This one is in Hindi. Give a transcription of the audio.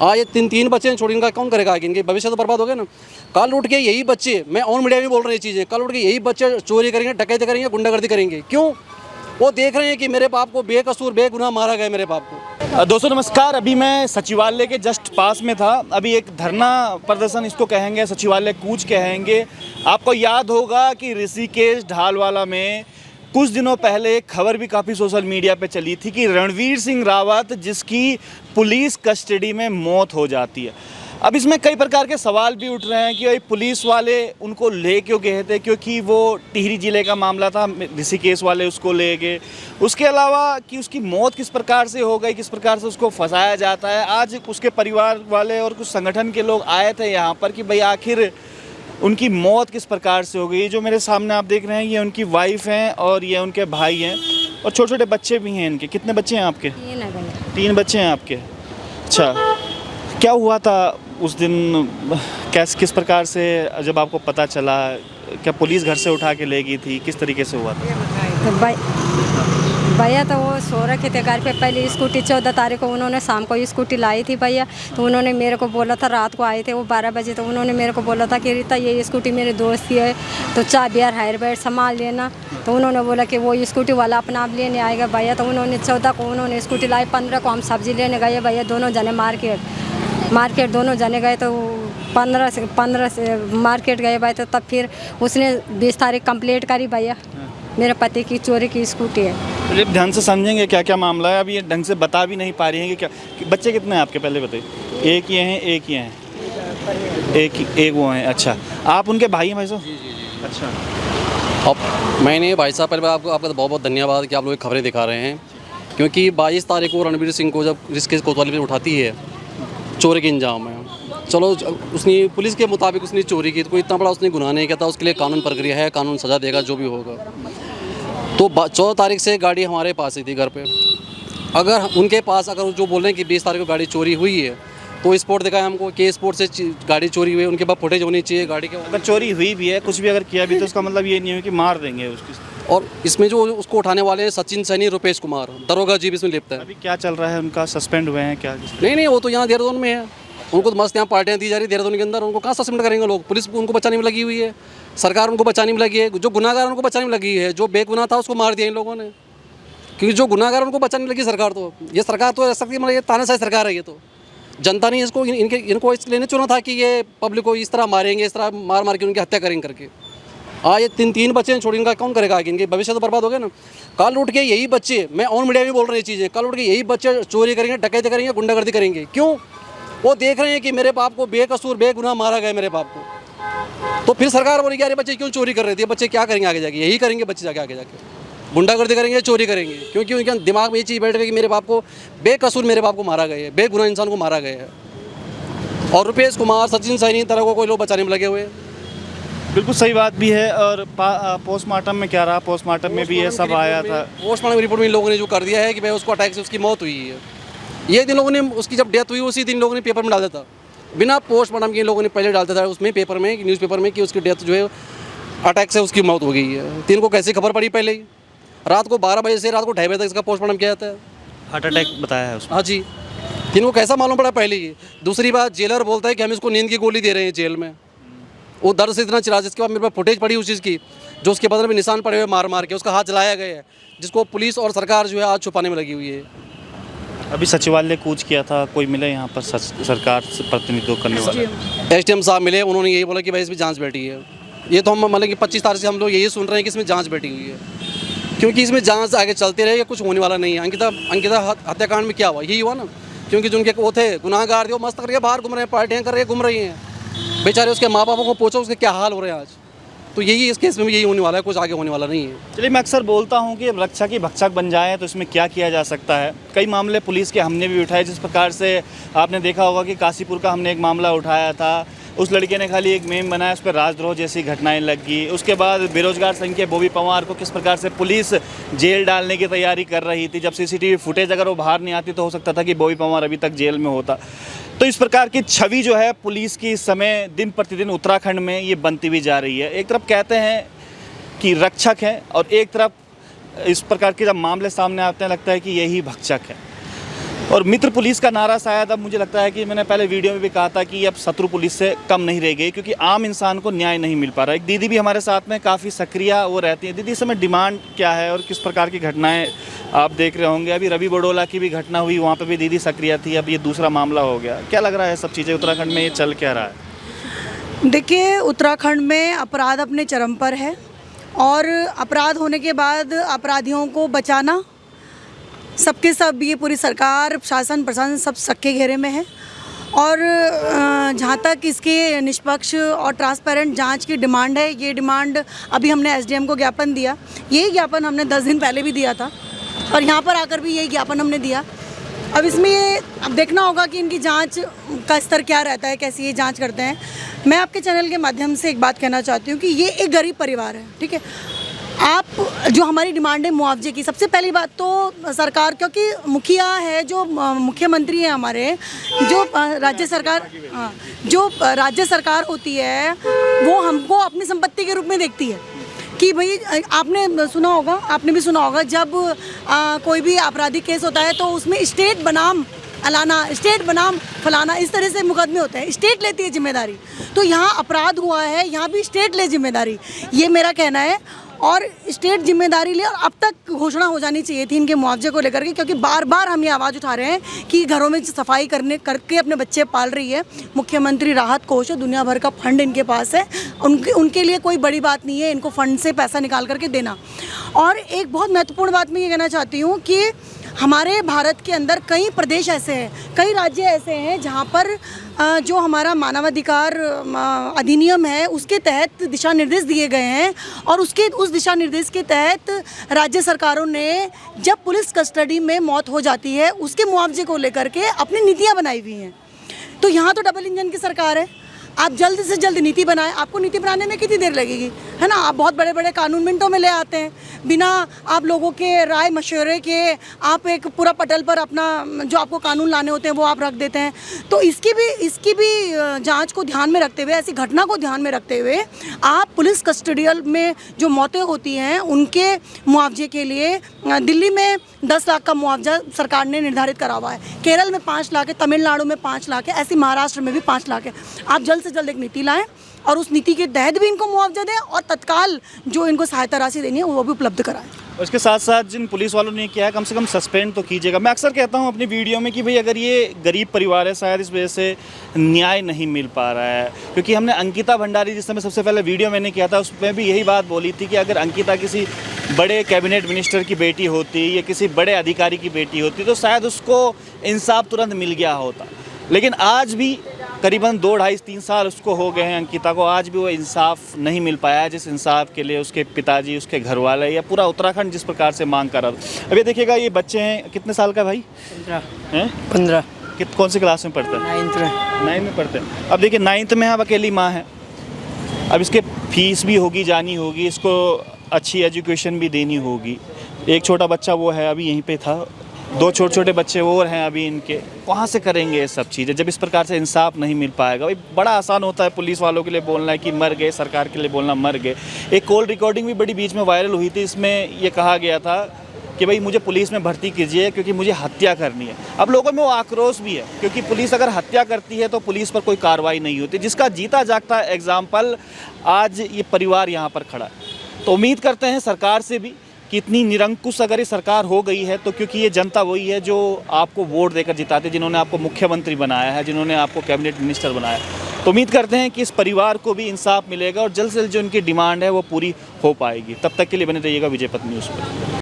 आज ये तीन बच्चे छोड़, इनका कौन करेगा आगे? इनके भविष्य तो बर्बाद हो गया ना। कल उठ के यही बच्चे, मैं ऑन मीडिया में बोल रही चीज़ें, कल उठ के यही बच्चे चोरी करेंगे, डकैती करेंगे, गुंडागर्दी करेंगे। क्यों? वो देख रहे हैं कि मेरे बाप को बेकसूर बेगुनाह मारा गया, मेरे बाप को। दोस्तों नमस्कार, अभी मैं सचिवालय के जस्ट पास में था। अभी एक धरना प्रदर्शन इसको कहेंगे, सचिवालय कूच कहेंगे। आपको याद होगा कि ऋषिकेश ढालवाला में कुछ दिनों पहले एक खबर भी काफ़ी सोशल मीडिया पे चली थी कि रणवीर सिंह रावत जिसकी पुलिस कस्टडी में मौत हो जाती है। अब इसमें कई प्रकार के सवाल भी उठ रहे हैं कि भाई पुलिस वाले उनको ले क्यों गए थे, क्योंकि वो टिहरी ज़िले का मामला था, ऋषिकेश वाले उसको ले गए। उसके अलावा कि उसकी मौत किस प्रकार से हो गई, किस प्रकार से उसको फंसाया जाता है। आज उसके परिवार वाले और कुछ संगठन के लोग आए थे यहाँ पर कि भाई आखिर उनकी मौत किस प्रकार से हो गई। जो मेरे सामने आप देख रहे हैं ये उनकी वाइफ हैं और ये उनके भाई हैं और छोटे छोटे बच्चे भी हैं इनके। कितने बच्चे हैं आपके? 3 बच्चे हैं आपके। अच्छा, क्या हुआ था उस दिन? किस प्रकार से जब आपको पता चला, क्या पुलिस घर से उठा के ले गई थी, किस तरीके से हुआ था? तो भैया तो वो सो रखे थे घर पे। पहले स्कूटी 14 तारीख को उन्होंने शाम को स्कूटी लाई थी भैया। तो उन्होंने मेरे को बोला था, रात को आए थे वो 12 बजे, तो उन्होंने मेरे को बोला था कि रीता ये स्कूटी मेरे दोस्त की है, तो चाबी यार हायर बैठ संभाल लेना। तो उन्होंने बोला कि वो स्कूटी वाला अपना आप लेने आएगा भैया। तो उन्होंने 14 को उन्होंने स्कूटी लाई, 15 को हम सब्जी लेने गए भैया। दोनों जने मार्केट दोनों जने गए। तो 15 से मार्केट गए भाई। तो तब फिर उसने 20 तारीख कंप्लेंट करी भैया, मेरे पति की चोरी की स्कूटी है। तो ढंग से समझेंगे क्या क्या मामला है? अब ये ढंग से बता भी नहीं पा रही हैं कि क्या बच्चे कितने हैं आपके, पहले बताइए। एक ये हैं, एक ये हैं, एक वो हैं। अच्छा, आप उनके भाई हैं भाई साहब? जी। अच्छा, अब मैंने भाई साहब पहले आपका बहुत बहुत धन्यवाद कि आप लोग खबरें दिखा रहे हैं, क्योंकि 22 तारीख को रणवीर सिंह को जब ऋषिकेश कोतवाली में उठाती है चोरी के इंजाम में, चलो उसने पुलिस के मुताबिक उसने चोरी की, तो कोई इतना बड़ा उसने गुनाह नहीं किया था। उसके लिए कानून प्रक्रिया है, कानून सज़ा देगा जो भी होगा। तो 14 तारीख से गाड़ी हमारे पास ही थी घर पे। अगर उनके पास अगर जो बोल रहे हैं कि 20 तारीख को गाड़ी चोरी हुई है, तो स्पोर्ट दिखाया हमको कि स्पोर्ट से गाड़ी चोरी हुई है, उनके पास फुटेज होनी चाहिए गाड़ी के। अगर चोरी हुई भी है, कुछ भी अगर किया भी, तो उसका मतलब ये नहीं है कि मार देंगे उसकी। और इसमें जो उसको उठाने वाले हैं सचिन सैनी, रुपेश कुमार, दरोगा जी भी इसमें लिप्त है। अभी क्या चल रहा है? उनका सस्पेंड हुए हैं क्या? नहीं, वो तो यहाँ देहरादून में है। उनको तो मस्त यहाँ पार्टियाँ दी जा रही है देहरादून के अंदर। उनको कहाँ सस्पेंड करेंगे लोग? पुलिस उनको बचाने में लगी हुई है, सरकार उनको बचाने में लगी है। जो गुनाहगार उनको बचाने में लगी है, जो बेगुनाह था उसको मार दिया इन लोगों ने। क्योंकि जो गुनाहगार उनको बचाने में लगी सरकार, तो ये सरकार तो ऐसा मतलब ये तानाशाही सरकार है। ये तो जनता ने इसको इनको इसलिए नहीं चुना था कि ये पब्लिक को इस तरह मारेंगे, इस तरह मार के उनकी हत्या करेंगे करके। आज ये तीन बच्चे छोड़, इनका कौन करेगा आगे? इनके भविष्य तो बर्बाद हो गया ना। कल उठ के यही बच्चे, मैं ऑन मीडिया में बोल रही चीज़ें, कल उठ के यही बच्चे चोरी करेंगे, डकैती करेंगे, गुंडागर्दी करेंगे। क्यों? वो देख रहे हैं कि मेरे बाप को बेकसूर बेगुनाह मारा गया, मेरे बाप को। तो फिर सरकार बोलेगी यार बच्चे क्यों चोरी कर रहे थे? बच्चे क्या करेंगे आगे जाके? यही करेंगे बच्चे जाके आगे जाके, गुंडागर्दी करेंगे, चोरी करेंगे। क्योंकि उनके दिमाग में ये चीज़ बैठ गई कि मेरे बाप को बेकसूर मेरे बाप को मारा गया है, बेगुनाह इंसान को मारा गया है। और रुपेश कुमार, सचिन सैनी तरह को कोई लोग बचाने में लगे हुए हैं। बिल्कुल सही बात भी है। और पोस्टमार्टम में क्या रहा? पोस्टमार्टम में भी ये सब आया था। पोस्टमार्टम रिपोर्ट में इन लोगों ने जो कर दिया है कि भाई उसको अटैक से उसकी मौत हुई है। ये दिन लोगों ने उसकी जब डेथ हुई उसी दिन लोगों ने पेपर में डाल दिया था, बिना पोस्टमार्टम के। इन लोगों ने पहले डाल दिया था उसमें पेपर में, न्यूज़पेपर में, कि उसकी डेथ जो है अटैक से उसकी मौत हो गई है। तो इनको कैसे खबर पड़ी? पहले ही रात को 12 बजे से रात को 2:30 बजे तक इसका पोस्टमार्टम किया जाता है। हार्ट अटैक बताया है उसको। हाँ जी, इनको कैसा मालूम पड़ा पहले ही? दूसरी बात, जेलर बोलता है कि हम इसको नींद की गोली दे रहे हैं जेल में। वो दर्द से इतना चिल्ला, जिसके बाद मेरे पास फुटेज पड़ी उस चीज़ की, जो उसके बदले में निशान पड़े हुए मार के, उसका हाथ जलाया गया है, जिसको पुलिस और सरकार जो है आज छुपाने में लगी हुई है। अभी सचिवालय कूच किया था, कोई मिले यहाँ पर सरकार से प्रतिनिधित्व करने वाला? SDM साहब मिले, उन्होंने यही बोला कि भाई इसमें जांच बैठी है। ये तो हम मतलब कि 25 तारीख से हम लोग यही सुन रहे हैं कि इसमें जांच बैठी हुई है, क्योंकि इसमें जांच आगे चलते रहेगा, कुछ होने वाला नहीं है। अंकिता हत्याकांड में क्या हुआ? यही हुआ ना, क्योंकि जिनके वो थे गुनाहगार थे, वो मस्त करके बाहर घूम रहे हैं, पार्टियाँ कर रहे हैं, घूम रही हैं बेचारे। उसके माँ बापों को पूछो उसके क्या हाल हो रहे हैं आज। तो यही इस केस में भी यही होने वाला है, कुछ आगे होने वाला नहीं है। चलिए, मैं अक्सर बोलता हूँ कि रक्षा की भक्षक बन जाए तो इसमें क्या किया जा सकता है। कई मामले पुलिस के हमने भी उठाए, जिस प्रकार से आपने देखा होगा कि काशीपुर का हमने एक मामला उठाया था। उस लड़के ने खाली एक मेम बनाया, उस पर राजद्रोह जैसी घटनाएं लग गई। उसके बाद बेरोजगार संघ के बॉबी पवार को किस प्रकार से पुलिस जेल डालने की तैयारी कर रही थी। जब CCTV फुटेज अगर वो बाहर नहीं आती तो हो सकता था कि बॉबी पवार अभी तक जेल में होता। तो इस प्रकार की छवि जो है पुलिस की इस समय दिन प्रतिदिन उत्तराखंड में ये बनती भी जा रही है। एक तरफ कहते हैं कि रक्षक है और एक तरफ इस प्रकार के जब मामले सामने आते हैं लगता है कि यही भक्षक है। और मित्र पुलिस का नारा शायद अब मुझे लगता है कि मैंने पहले वीडियो में भी कहा था कि अब शत्रु पुलिस से कम नहीं रह गई, क्योंकि आम इंसान को न्याय नहीं मिल पा रहा। एक दीदी भी हमारे साथ में काफ़ी सक्रिय वो रहती हैं। दीदी, इस समय डिमांड क्या है और किस प्रकार की घटनाएं आप देख रहे होंगे? अभी रवि बडोला की भी घटना हुई, वहाँ पर भी दीदी सक्रिय थी, अब ये दूसरा मामला हो गया। क्या लग रहा है सब चीज़ें उत्तराखंड में ये चल क्या रहा है? देखिए, उत्तराखंड में अपराध अपने चरम पर है और अपराध होने के बाद अपराधियों को बचाना सबके सब, ये पूरी सरकार, शासन, प्रशासन सब सबके घेरे में है। और जहाँ तक इसके निष्पक्ष और ट्रांसपेरेंट जांच की डिमांड है, ये डिमांड अभी हमने एसडीएम को ज्ञापन दिया। यही ज्ञापन हमने 10 दिन पहले भी दिया था और यहाँ पर आकर भी यही ज्ञापन हमने दिया। अब इसमें ये अब देखना होगा कि इनकी जांच का स्तर क्या रहता है, कैसी ये जांच करते हैं। मैं आपके चैनल के माध्यम से एक बात कहना चाहती हूँ कि ये एक गरीब परिवार है, ठीक है। आप जो हमारी डिमांड है मुआवजे की, सबसे पहली बात तो सरकार, क्योंकि मुखिया है जो मुख्यमंत्री है हमारे, जो राज्य सरकार, हाँ, जो राज्य सरकार होती है वो हमको अपनी संपत्ति के रूप में देखती है कि भाई आपने सुना होगा, आपने भी सुना होगा, जब कोई भी आपराधिक केस होता है तो उसमें स्टेट बनाम अलाना, स्टेट बनाम फलाना, इस तरह से मुकदमे होते हैं। स्टेट लेती है जिम्मेदारी। तो यहाँ अपराध हुआ है, यहाँ भी स्टेट ले जिम्मेदारी, ये मेरा कहना है। और स्टेट जिम्मेदारी ले, और अब तक घोषणा हो जानी चाहिए थी इनके मुआवजे को लेकर के, क्योंकि बार बार हम ये आवाज़ उठा रहे हैं कि घरों में सफाई करके अपने बच्चे पाल रही है। मुख्यमंत्री राहत कोष है, दुनिया भर का फंड इनके पास है, उनके लिए कोई बड़ी बात नहीं है इनको फंड से पैसा निकाल करके देना। और एक बहुत महत्वपूर्ण बात मैं ये कहना चाहती हूँ कि हमारे भारत के अंदर कई प्रदेश ऐसे हैं, कई राज्य ऐसे हैं जहाँ पर जो हमारा मानवाधिकार अधिनियम है उसके तहत दिशा निर्देश दिए गए हैं, और उस दिशा निर्देश के तहत राज्य सरकारों ने जब पुलिस कस्टडी में मौत हो जाती है उसके मुआवजे को लेकर के अपनी नीतियाँ बनाई हुई हैं। तो यहाँ तो डबल इंजन की सरकार है। आप जल्द से जल्द नीति बनाएं। आपको नीति बनाने में कितनी देर लगेगी, है ना? आप बहुत बड़े बड़े कानून मिनटों में ले आते हैं, बिना आप लोगों के राय मशवरे के आप एक पूरा पटल पर अपना जो आपको कानून लाने होते हैं वो आप रख देते हैं। तो इसकी भी जांच को ध्यान में रखते हुए, ऐसी घटना को ध्यान में रखते हुए आप पुलिस कस्टडियल में जो मौतें होती हैं उनके मुआवजे के लिए दिल्ली में 10 लाख का मुआवजा सरकार ने निर्धारित करा हुआ है, केरल में 5 लाख है, तमिलनाडु में 5 लाख है, ऐसे महाराष्ट्र में भी 5 लाख है। आप जल्द से जल्द एक नीति लाएं और उस नीति के तहत भी इनको मुआवजा दें और तत्काल जो इनको सहायता राशि देनी है वो भी उपलब्ध कराएं। उसके साथ साथ जिन पुलिस वालों ने किया है कम से कम सस्पेंड तो कीजिएगा। मैं अक्सर कहता हूं अपनी वीडियो में कि भाई अगर ये गरीब परिवार है, शायद इस वजह से न्याय नहीं मिल पा रहा है, क्योंकि हमने अंकिता भंडारी जिस समय सबसे पहले वीडियो मैंने किया था उसमें भी यही बात बोली थी कि अगर अंकिता किसी बड़े कैबिनेट मिनिस्टर की बेटी होती या किसी बड़े अधिकारी की बेटी होती तो शायद उसको इंसाफ तुरंत मिल गया होता। लेकिन आज भी करीबन 2, 2.5, 3 साल उसको हो गए हैं अंकिता को, आज भी वो इंसाफ नहीं मिल पाया है, जिस इंसाफ के लिए उसके पिताजी, उसके घर वाले या पूरा उत्तराखंड जिस प्रकार से मांग कर रहा था। अब ये देखिएगा, ये बच्चे हैं, कितने साल का भाई? 15। कौन सी क्लास में पढ़ते हैं? 9th में पढ़ते हैं। अब देखिए 9th में अब अकेली माँ है, अब इसके फीस भी होगी, जानी होगी, इसको अच्छी एजुकेशन भी देनी होगी। एक छोटा बच्चा वो है, अभी यहीं पे था, 2 छोटे छोटे बच्चे और हैं अभी इनके, कहाँ से करेंगे ये सब चीज़ें जब इस प्रकार से इंसाफ नहीं मिल पाएगा? भाई बड़ा आसान होता है पुलिस वालों के लिए बोलना है कि मर गए, सरकार के लिए बोलना मर गए। एक कॉल रिकॉर्डिंग भी बड़ी बीच में वायरल हुई थी, इसमें ये कहा गया था कि भाई मुझे पुलिस में भर्ती कीजिए क्योंकि मुझे हत्या करनी है। अब लोगों में वो आक्रोश भी है, क्योंकि पुलिस अगर हत्या करती है तो पुलिस पर कोई कार्रवाई नहीं होती, जिसका जीता जागता एग्जाम्पल आज ये परिवार यहाँ पर खड़ा है। तो उम्मीद करते हैं सरकार से भी कि इतनी निरंकुश अगर ये सरकार हो गई है तो, क्योंकि ये जनता वही है जो आपको वोट देकर जिताते, जिन्होंने आपको मुख्यमंत्री बनाया है, जिन्होंने आपको कैबिनेट मिनिस्टर बनाया। तो उम्मीद करते हैं कि इस परिवार को भी इंसाफ मिलेगा और जल्द से जल्द जो इनकी डिमांड है वो पूरी हो पाएगी। तब तक के लिए बने रहिएगा विजय पथ न्यूज़ पर।